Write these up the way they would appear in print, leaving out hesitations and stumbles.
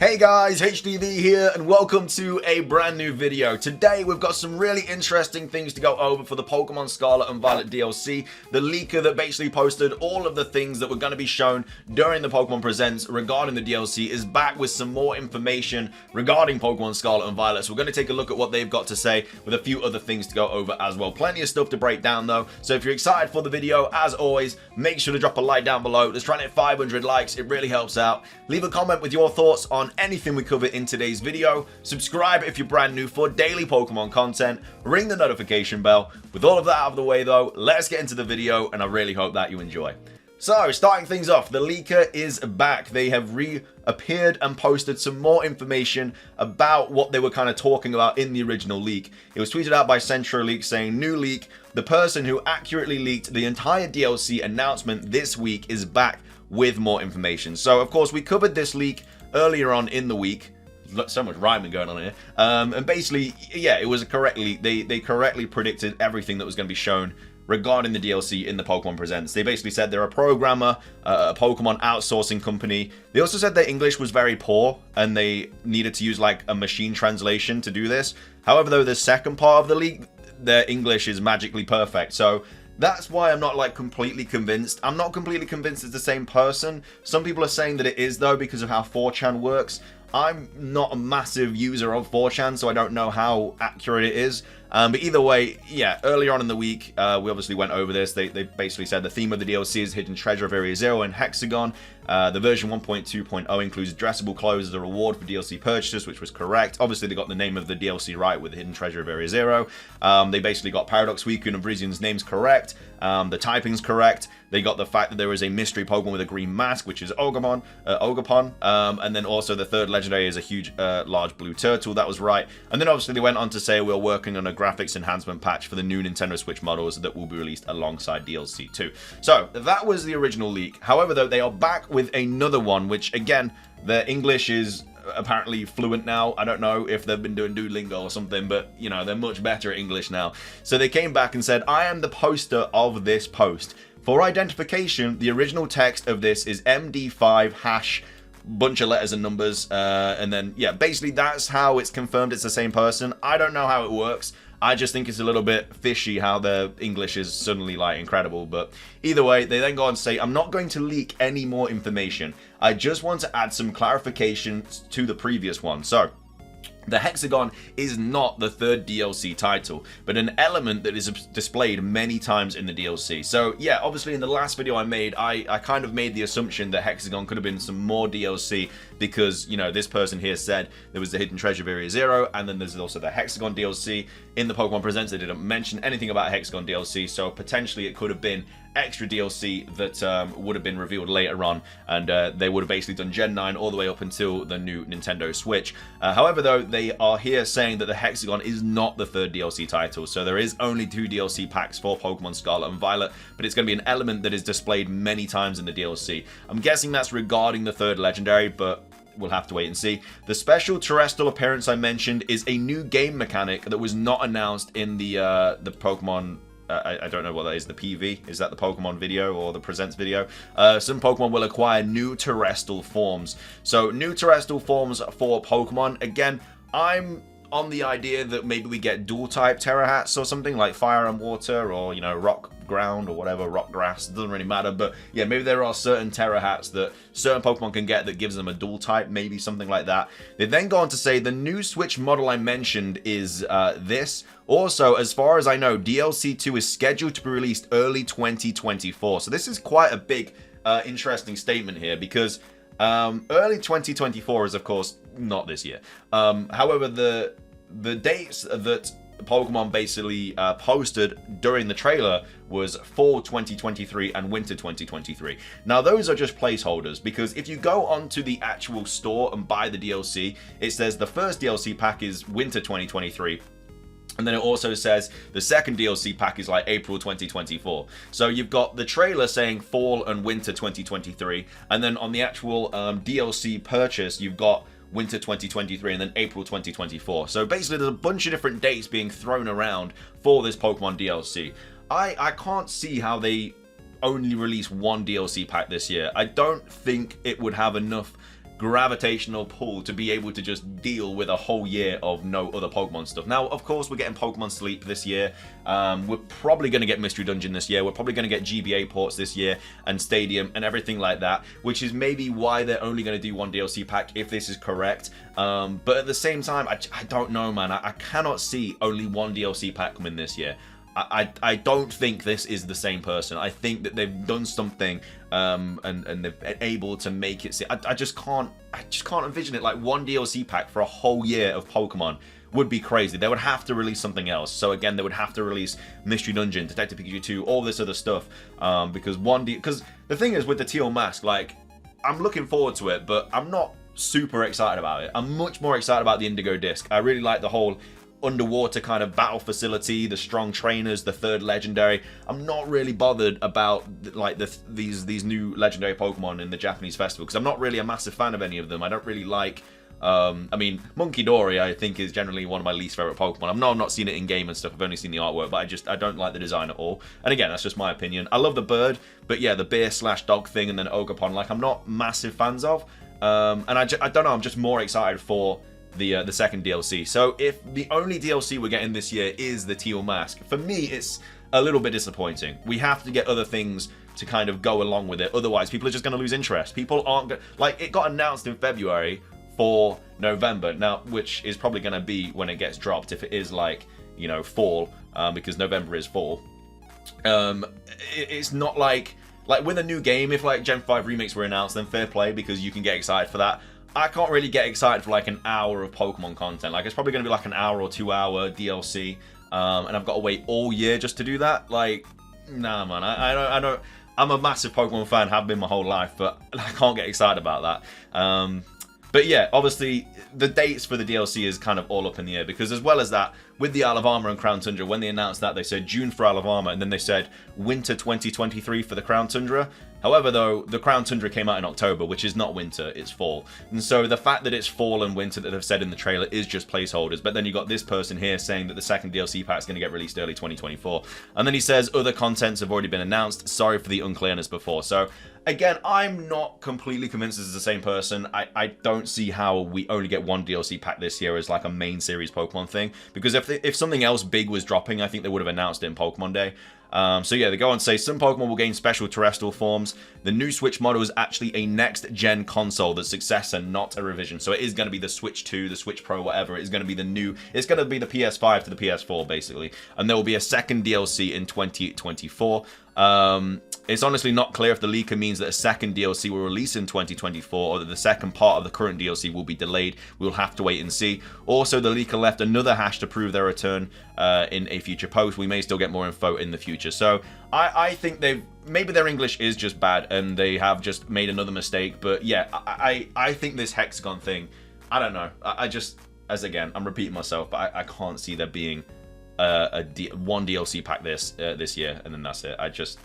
Hey guys, HDvee here and welcome to a brand new video. Today we've got some really interesting things to go over for the Pokemon Scarlet and Violet DLC. The leaker that basically posted all of the things that were going to be shown during the Pokemon Presents regarding the DLC is back with some more information regarding Pokemon Scarlet and Violet. So we're going to take a look at what they've got to say with a few other things to go over as well. Plenty of stuff to break down though. So if you're excited for the video, as always, make sure to drop a like down below. Let's try and hit 500 likes. It really helps out. Leave a comment with your thoughts on anything we cover in today's video. Subscribe if you're brand new for daily Pokemon content. Ring the notification bell. With all of that out of the way though, let's get into the video and I really hope that you enjoy. So, starting things off, the leaker is back. They have reappeared and posted some more information about what they were kind of talking about in the original leak. It was tweeted out by CentroLeak saying, "New leak, the person who accurately leaked the entire DLC announcement this week is back with more information." So, of course, we covered this leak earlier on in the week. So much rhyming going on here. And basically, yeah, it was they correctly predicted everything that was going to be shown regarding the DLC in the Pokemon Presents. They basically said they're a programmer, a Pokemon outsourcing company. They also said their English was very poor and they needed to use like a machine translation to do this. However, though, the second part of the leak, their English is magically perfect. So that's why I'm not like completely convinced. I'm not completely convinced it's the same person. Some people are saying that it is though because of how 4chan works. I'm not a massive user of 4chan, so I don't know how accurate it is. But either way, yeah, earlier on in the week, we obviously went over this. They basically said the theme of the DLC is Hidden Treasure of Area 0 and Hexagon. The version 1.2.0 includes dressable clothes as a reward for DLC purchases, which was correct. Obviously, they got the name of the DLC right with Hidden Treasure of Area 0. They basically got Paradox Suicune and Brizian's names correct. The typing's correct. They got the fact that there is a mystery Pokemon with a green mask, which is Ogerpon. And then also the third legendary is a huge, large blue turtle. That was right. And then obviously they went on to say we're working on a graphics enhancement patch for the new Nintendo Switch models that will be released alongside DLC 2. So that was the original leak. However, though, they are back with another one, which again, their English is apparently fluent now. I don't know if they've been doing Duolingo or something, but you know, they're much better at English now. So they came back and said, "I am the poster of this post. For identification, the original text of this is MD5 hash bunch of letters and numbers." And then, yeah, basically that's how it's confirmed it's the same person. I don't know how it works. I just think it's a little bit fishy how the English is suddenly like incredible. But either way, they then go on to say, "I'm not going to leak any more information. I just want to add some clarification to the previous one." So the Hexagon is not the third DLC title, but an element that is displayed many times in the DLC. So yeah, obviously in the last video I made, I kind of made the assumption that Hexagon could have been some more DLC because, you know, this person here said there was the Hidden Treasure of Area 0, and then there's also the Hexagon DLC. In the Pokemon Presents, they didn't mention anything about Hexagon DLC, so potentially it could have been extra DLC that would have been revealed later on, and they would have basically done Gen 9 all the way up until the new Nintendo Switch. However, though, they are here saying that the Hexagon is not the third DLC title, so there is only 2 DLC packs for Pokemon Scarlet and Violet, but it's going to be an element that is displayed many times in the DLC. I'm guessing that's regarding the third legendary, but we'll have to wait and see. The special terrestrial appearance I mentioned is a new game mechanic that was not announced in the Pokemon. I don't know what that is, the PV? Is that the Pokemon video or the Presents video? Some Pokemon will acquire new terrestrial forms. So, new terrestrial forms for Pokemon. Again, I'm on the idea that maybe we get dual-type Tera hats or something, like fire and water, or, you know, rock ground or whatever, rock grass, it doesn't really matter. But yeah, maybe there are certain Tera hats that certain Pokemon can get that gives them a dual type, maybe something like that. They then go on to say the new Switch model I mentioned is this. Also, as far as I know, DLC 2 is scheduled to be released early 2024. So this is quite a big, interesting statement here because early 2024 is, of course, not this year. However, the dates that Pokemon basically posted during the trailer was fall 2023 and winter 2023. Now those are just placeholders because if you go onto the actual store and buy the DLC, it says the first DLC pack is winter 2023. And then it also says the second DLC pack is like April 2024. So you've got the trailer saying fall and winter 2023. And then on the actual DLC purchase, you've got winter 2023 and then April 2024. So basically there's a bunch of different dates being thrown around for this Pokemon DLC. I can't see how they only release one DLC pack this year. I don't think it would have enough gravitational pull to be able to just deal with a whole year of no other Pokemon stuff. Now, of course, we're getting Pokemon Sleep this year. We're probably going to get Mystery Dungeon this year. We're probably going to get GBA ports this year and Stadium and everything like that, which is maybe why they're only going to do one DLC pack if this is correct. But at the same time, I don't know, man. I cannot see only one DLC pack coming this year. I don't think this is the same person. I think that they've done something and they've been able to make it. I just can't envision it. Like one DLC pack for a whole year of Pokemon would be crazy. They would have to release something else. So again, they would have to release Mystery Dungeon, Detective Pikachu 2, all this other stuff. Because the thing is with the Teal Mask, like I'm looking forward to it, but I'm not super excited about it. I'm much more excited about the Indigo Disk. I really like the whole underwater kind of battle facility, the strong trainers, the third legendary. I'm not really bothered about like these new legendary Pokemon in the Japanese festival because I'm not really a massive fan of any of them. I don't really like I mean, Monkey Dory I think is generally one of my least favorite Pokemon. I've not seen it in game and stuff. I've only seen the artwork, but I don't like the design at all. And again, that's just my opinion. I love the bird, but yeah, the bear/dog thing and then Ogerpon, like I'm not massive fans of. And I don't know, I'm just more excited for the second DLC. So if the only DLC we're getting this year is the Teal Mask, for me it's a little bit disappointing. We have to get other things to kind of go along with it, otherwise people are just going to lose interest. People aren't going to, like, it got announced in February for November now, which is probably going to be when it gets dropped if it is like, you know, fall, because November is fall. It's not like with a new game, if like Gen 5 remakes were announced, then fair play because you can get excited for that. I can't really get excited for like an hour of Pokemon content. Like it's probably going to be like an hour or 2 hour DLC, and I've got to wait all year just to do that. Like, nah, man. I don't. I'm a massive Pokemon fan, have been my whole life, but I can't get excited about that. But yeah, obviously the dates for the DLC is kind of all up in the air because as well as that, with the Isle of Armor and Crown Tundra, when they announced that, they said June for Isle of Armor and then they said winter 2023 for the Crown Tundra. However, though, the Crown Tundra came out in October, which is not winter, it's fall. And so the fact that it's fall and winter that they've said in the trailer is just placeholders. But then you got this person here saying that the second DLC pack is going to get released early 2024. And then he says other contents have already been announced. Sorry for the unclearness before. So again, I'm not completely convinced this is the same person. I don't see how we only get one DLC pack this year as like a main series Pokemon thing. Because if something else big was dropping, I think they would have announced it in Pokemon Day. So yeah, they go on to say some Pokemon will gain special terrestrial forms. The new Switch model is actually a next-gen console, the successor, not a revision. So it is going to be the Switch 2, the Switch Pro, whatever. It's going to be the new, it's going to be the PS5 to the PS4, basically. And there will be a second DLC in 2024. It's honestly not clear if the leaker means that a second DLC will release in 2024 or that the second part of the current DLC will be delayed. We'll have to wait and see. Also, the leaker left another hash to prove their return in a future post. We may still get more info in the future. So I think maybe their English is just bad and they have just made another mistake. But yeah, I think this Hexagon thing, I don't know. I just, as again, I'm repeating myself, but I can't see there being one DLC pack this year, and then that's it.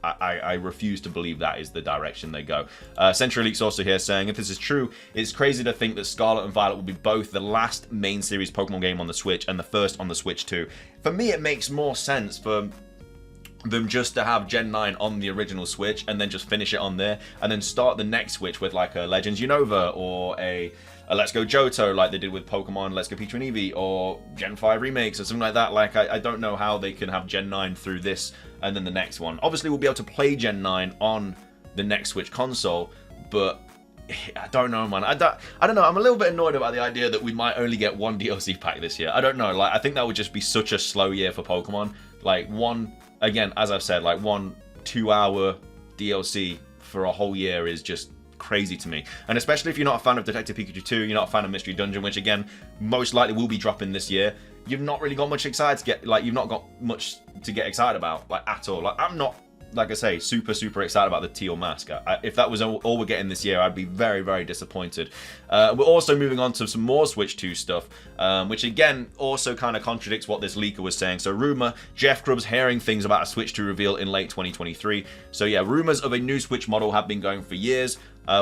I refuse to believe that is the direction they go. Century Leaks also here saying, if this is true, it's crazy to think that Scarlet and Violet will be both the last main series Pokemon game on the Switch and the first on the Switch 2. For me, it makes more sense for them just to have Gen 9 on the original Switch and then just finish it on there and then start the next Switch with like a Legends Unova or a Let's Go Johto like they did with Pokemon Let's Go Pikachu and Eevee, or Gen 5 remakes or something like that. Like I don't know how they can have Gen 9 through this and then the next one. Obviously we'll be able to play Gen 9 on the next Switch console, but I don't know, man. I don't know. I'm a little bit annoyed about the idea that we might only get one DLC pack this year. I don't know. Like I think that would just be such a slow year for Pokemon. Like again, as I've said, like 1 2-hour DLC for a whole year is just crazy to me. And especially if you're not a fan of Detective Pikachu 2, you're not a fan of Mystery Dungeon, which again most likely will be dropping this year, you've not really got much excited to get, like you've not got much to get excited about, like at all. Like I'm not, like I say, super excited about the Teal Mask. If that was all we're getting this year, I'd be very disappointed. We're also moving on to some more Switch 2 stuff, which again also kind of contradicts what this leaker was saying. So rumor, Jeff Grubb's hearing things about a Switch 2 reveal in late 2023. So yeah, rumors of a new Switch model have been going for years.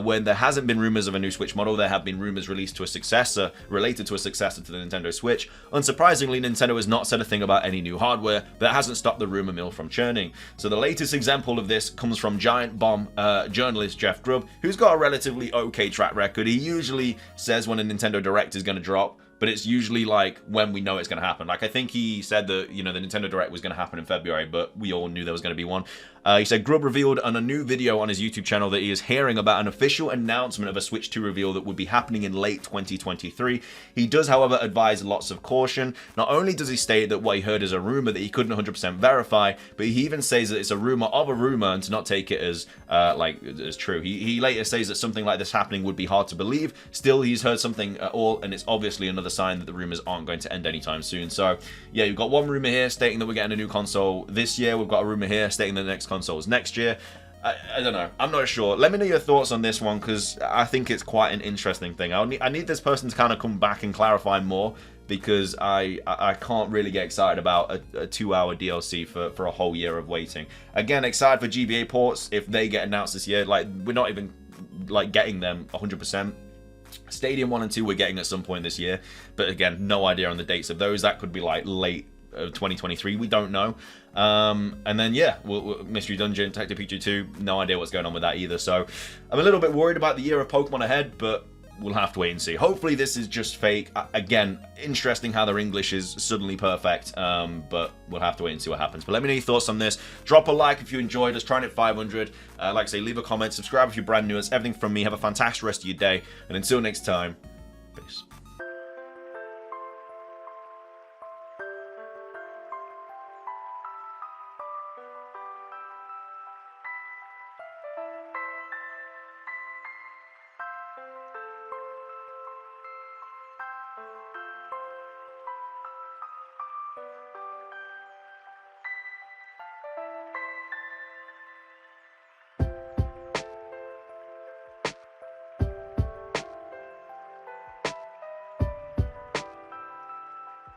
when there hasn't been rumors of a new Switch model, there have been rumors released to a successor, related to a successor to the Nintendo Switch. Unsurprisingly, Nintendo has not said a thing about any new hardware, but that hasn't stopped the rumor mill from churning. So the latest example of this comes from Giant Bomb journalist Jeff Grubb, who's got a relatively okay track record. He usually says when a Nintendo Direct is going to drop, but it's usually like when we know it's going to happen. Like I think he said that, you know, the Nintendo Direct was going to happen in February, but we all knew there was going to be one. He said Grubb revealed on a new video on his YouTube channel that he is hearing about an official announcement of a Switch 2 reveal that would be happening in late 2023. He does, however, advise lots of caution. Not only does he state that what he heard is a rumor that he couldn't 100% verify, but he even says that it's a rumor of a rumor and to not take it as as true. He later says that something like this happening would be hard to believe. Still, he's heard something at all, and it's obviously another sign that the rumors aren't going to end anytime soon. So yeah, you've got one rumor here stating that we're getting a new console this year. We've got a rumor here stating that the next consoles next year. I don't know. I'm not sure. Let me know your thoughts on this one, because I think it's quite an interesting thing. I need this person to kind of come back and clarify more, because I can't really get excited about a 2-hour DLC for a whole year of waiting. Again, excited for GBA ports if they get announced this year. Like, we're not even like getting them 100%. Stadium 1 and 2 we're getting at some point this year, but again, no idea on the dates of those. That could be like late 2023, we don't know. And then yeah, Mystery Dungeon, Detective Pikachu 2, no idea what's going on with that either. So I'm a little bit worried about the year of Pokemon ahead, but we'll have to wait and see. Hopefully this is just fake. Again, interesting how their English is suddenly perfect, but we'll have to wait and see what happens. But let me know your thoughts on this. Drop a like if you enjoyed us trying at 500. Like I say, leave a comment, subscribe if you're brand new. It's everything from me. Have a fantastic rest of your day, and until next time, peace.